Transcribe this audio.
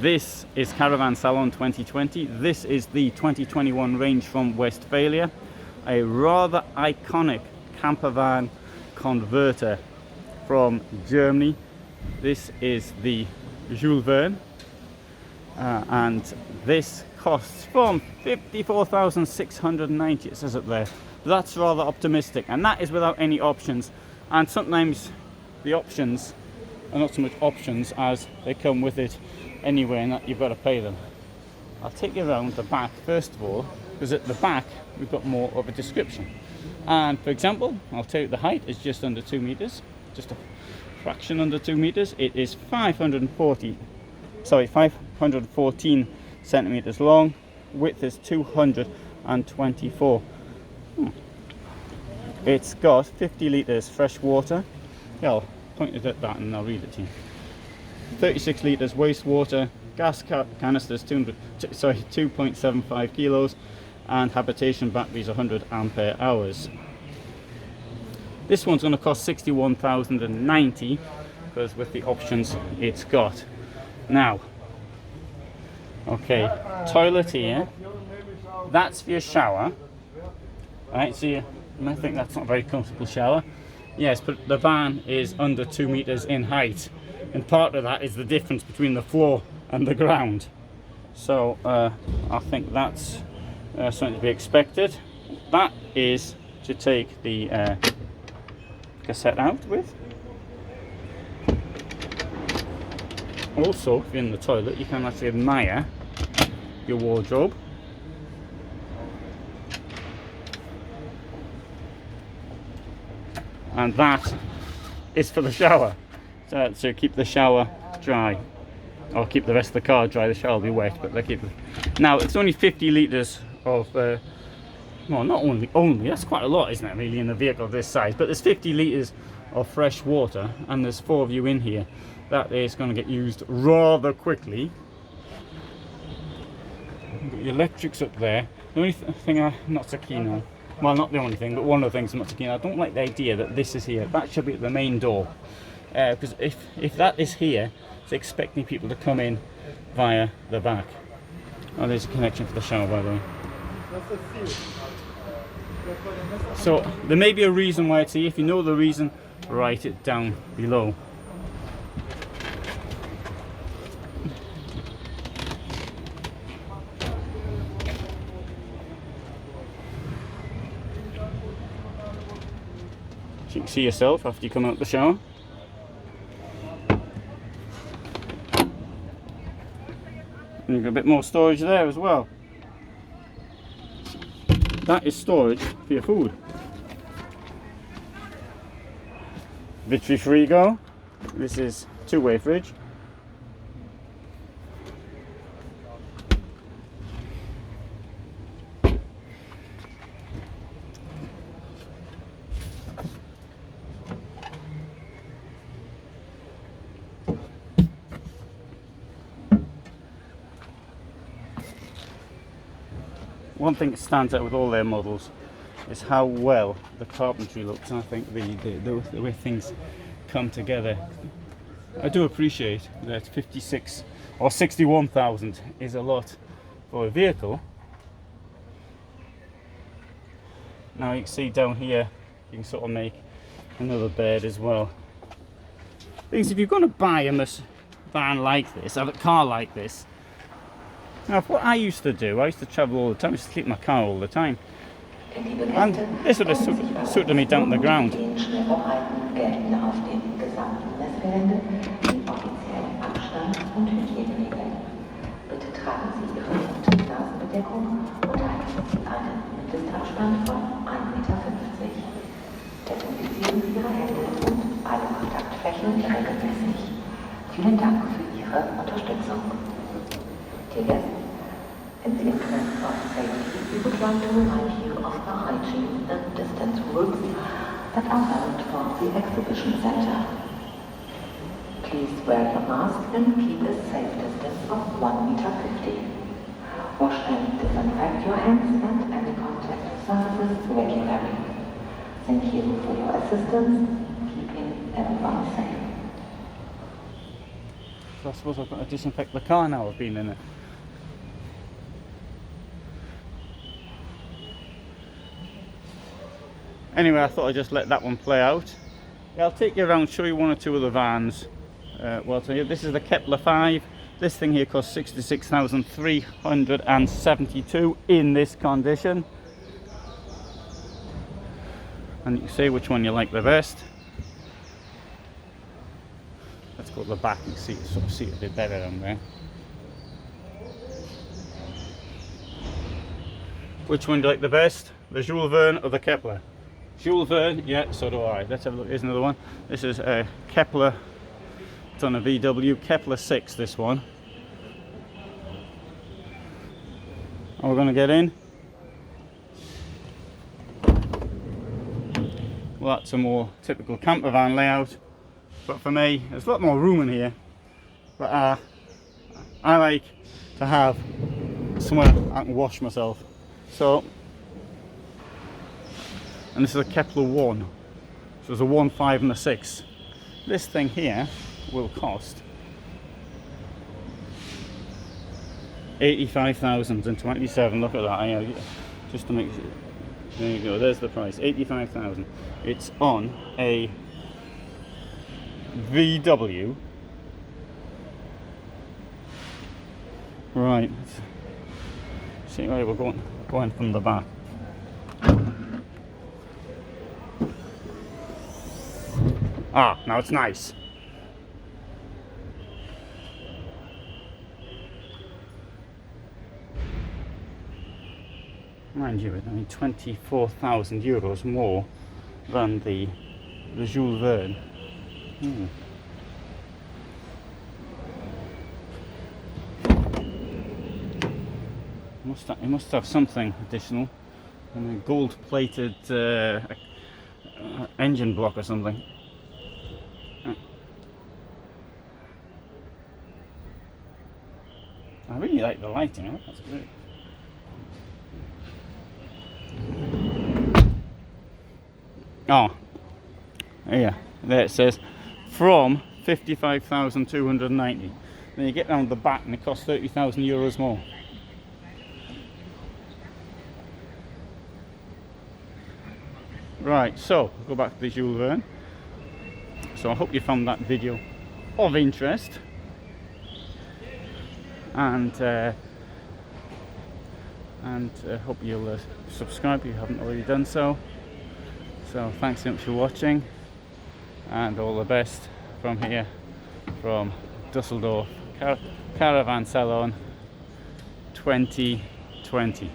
This is Caravan Salon 2020. This is the 2021 range from Westfalia. A rather iconic campervan converter from Germany. This is the Jules Verne. And this costs from 54,690, it says up there. That's rather optimistic, and that is without any options. And sometimes the options are not so much options as they come with it anyway, and that you've got to pay them. I'll take you around the back first of all, because at the back we've got more of a description. And for example, I'll tell you the height is just under 2 meters, just a fraction under 2 meters. It is 514 centimeters long. Width is 224. It's got 50 liters fresh water. Yeah, I'll point it at that and I'll read it to you. 36 liters wastewater, gas canisters 2.75 kilos, and habitation batteries 100 ampere hours. This one's going to cost 61,090 because with the options it's got. Now, okay, toilet here. That's for your shower. Right, so you might think that's not a very comfortable shower. Yes, but the van is under 2 meters in height, and part of that is the difference between the floor and the ground. So I think that's something to be expected. That is to take the cassette out with. Also, if you're in the toilet, you can actually admire your wardrobe. And that is for the shower, so keep the shower dry, or keep the rest of the car dry. The shower will be wet, but they keep it. Now it's only 50 liters of well, not only that's quite a lot, isn't it, really, in a vehicle of this size? But there's 50 liters of fresh water, and there's 4 of you in here. That is going to get used rather quickly. Got your electrics up there. The only thing I'm not so keen on, well, not the only thing, but one of the things I'm not so keen on, I don't like the idea that this is here. That should be at the main door, because if that is here, it's expecting people to come in via the back. Oh, there's a connection for the shower, by the way. So there may be a reason why it's here. If you know the reason, write it down below. So you can see yourself after you come out the shower. And you've got a bit more storage there as well. That is storage for your food. Victory Frigo. This is two-way fridge. One thing that stands out with all their models is how well the carpentry looks, and I think the way things come together. I do appreciate that 56 or 61,000 is a lot for a vehicle. Now you can see down here you can sort of make another bed as well. Because if you're going to buy a van like this, a car like this. Now, what I used to do, I used to travel all the time, I used to keep my car all the time. And this would have suited me down to the ground. Vielen Dank für Ihre Unterstützung. Dear guests, in the interest of safety, we would like to remind you of the hygiene and distance rules that are valid for the exhibition center. Please wear your mask and keep a safe distance of 1.50 meters. Wash and disinfect your hands and any contact surfaces regularly. Thank you for your assistance, keeping everyone safe. So I suppose I've got to disinfect the car now I've been in it. Anyway, I thought I'd just let that one play out. Yeah, I'll take you around, show you one or two of the vans. Well, so this is the Kepler 5. This thing here costs 66,372 in this condition. And you can say which one you like the best. Let's go to the back and see, sort of see it a bit better on there. Which one do you like the best? The Jules Verne or the Kepler? Jules Verne, yeah, so do I. Let's have a look. Here's another one. This is a Kepler. It's on a VW Kepler 6. This one. And we're going to get in. Well, that's a more typical camper van layout. But for me, there's a lot more room in here. But I like to have somewhere I can wash myself. So, and this is a Kepler 1. So there's a 1, 5 and a 6. This thing here will cost 85,027. Look at that. Just to make sure. There you go. There's the price. 85,000. It's on a VW. Right. See where we're going from the back. Ah, now it's nice. Mind you, I mean 24,000 euros more than the Jules Verne. It must have something additional. I mean, gold-plated engine block or something. I really like the lighting. That's great. Oh, yeah, there it says from 55,290. Then you get round the back and it costs 30,000 euros more. Right, so we'll go back to the Jules Verne. So I hope you found that video of interest, and hope you'll subscribe if you haven't already done so. So thanks so much for watching, and all the best from here, from Dusseldorf Caravan Salon 2020.